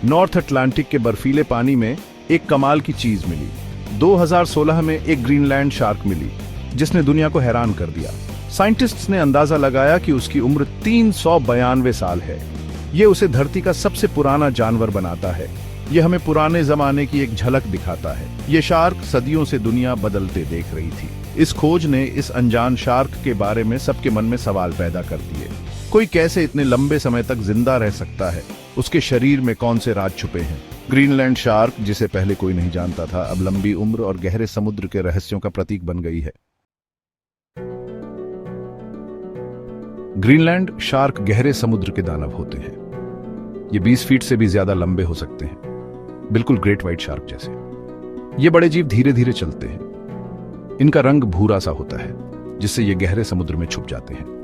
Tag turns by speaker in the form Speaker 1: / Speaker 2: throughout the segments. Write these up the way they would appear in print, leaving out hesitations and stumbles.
Speaker 1: North Atlantic के बर्फीले पानी में एक कमाल की चीज मिली। 2016 में एक ग्रीनलैंड शार्क मिली जिसने दुनिया को हैरान कर दिया। साइंटिस्ट्स ने अंदाजा लगाया कि उसकी उम्र 392 साल है। ये उसे धरती का सबसे पुराना जानवर बनाता है। ये हमें पुराने जमाने की एक झलक दिखाता है। ये शार्क सदियों से दुनिया बदलते देख रही थी। इस खोज ने इस अनजान शार्क के बारे में सबके मन में सवाल पैदा कर दिए। कोई कैसे इतने लंबे समय तक जिंदा रह सकता है? उसके शरीर में कौन से राज छुपे हैं? ग्रीनलैंड शार्क, जिसे पहले कोई नहीं जानता था, अब लंबी उम्र और गहरे समुद्र के रहस्यों का प्रतीक बन गई है। ग्रीनलैंड शार्क गहरे समुद्र के दानव होते हैं। ये 20 फीट से भी ज्यादा लंबे हो सकते हैं, बिल्कुल ग्रेट व्हाइट शार्क जैसे। ये बड़े जीव धीरे धीरे चलते हैं। इनका रंग भूरा सा होता है, जिससे ये गहरे समुद्र में छुप जाते हैं।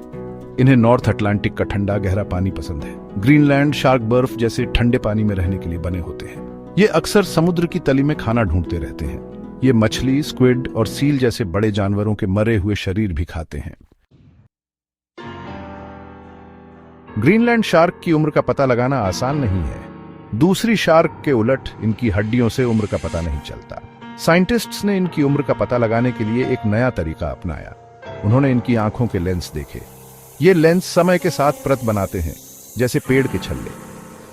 Speaker 1: इन्हें नॉर्थ अटलांटिक का ठंडा गहरा पानी पसंद है। ग्रीनलैंड शार्क बर्फ जैसे ठंडे पानी में रहने के लिए बने होते हैं। ये अक्सर समुद्र की तली में खाना ढूंढते रहते हैं। ये मछली, स्क्विड और सील जैसे बड़े जानवरों के मरे हुए शरीर भी खाते हैं। ग्रीनलैंड शार्क की उम्र का पता लगाना आसान नहीं है। दूसरी शार्क के उलट इनकी हड्डियों से उम्र का पता नहीं चलता। साइंटिस्ट्स ने इनकी उम्र का पता लगाने के लिए एक नया तरीका अपनाया। उन्होंने इनकी आंखों के लेंस देखे। ये लेंस समय के साथ परत बनाते हैं, जैसे पेड़ के छल्ले।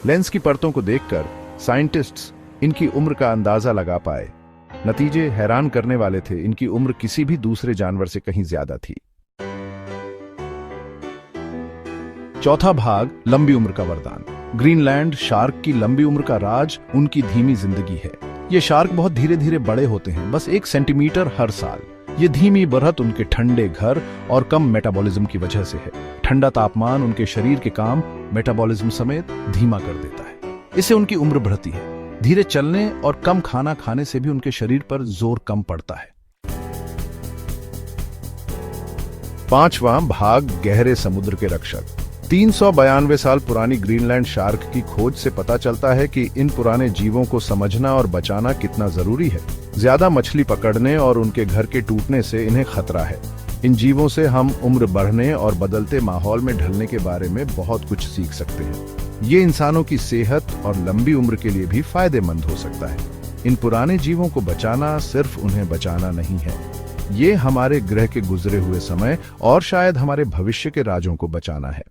Speaker 1: लेंस की परतों को देखकर साइंटिस्ट्स इनकी उम्र का अंदाजा लगा पाए। नतीजे हैरान करने वाले थे। इनकी उम्र किसी भी दूसरे जानवर से कहीं ज्यादा थी। चौथा भाग, लंबी उम्र का वरदान। ग्रीनलैंड शार्क की लंबी उम्र का राज उनकी धीमी जिंदगी है। ये शार्क बहुत धीरे धीरे बड़े होते हैं, बस 1 सेंटीमीटर हर साल। ये धीमी बढ़त उनके ठंडे घर और कम मेटाबॉलिज्म की वजह से है। ठंडा तापमान उनके शरीर के काम मेटाबॉलिज्म समेत धीमा कर देता है। इससे उनकी उम्र बढ़ती है। धीरे चलने और कम खाना खाने से भी उनके शरीर पर जोर कम पड़ता है। पांचवां भाग, गहरे समुद्र के रक्षक। 392 साल पुरानी ग्रीनलैंड शार्क की खोज से पता चलता है कि इन पुराने जीवों को समझना और बचाना कितना जरूरी है। ज्यादा मछली पकड़ने और उनके घर के टूटने से इन्हें खतरा है। इन जीवों से हम उम्र बढ़ने और बदलते माहौल में ढलने के बारे में बहुत कुछ सीख सकते हैं। ये इंसानों की सेहत और लंबी उम्र के लिए भी फायदेमंद हो सकता है। इन पुराने जीवों को बचाना सिर्फ उन्हें बचाना नहीं है, ये हमारे ग्रह के गुजरे हुए समय और शायद हमारे भविष्य के राजों को बचाना है।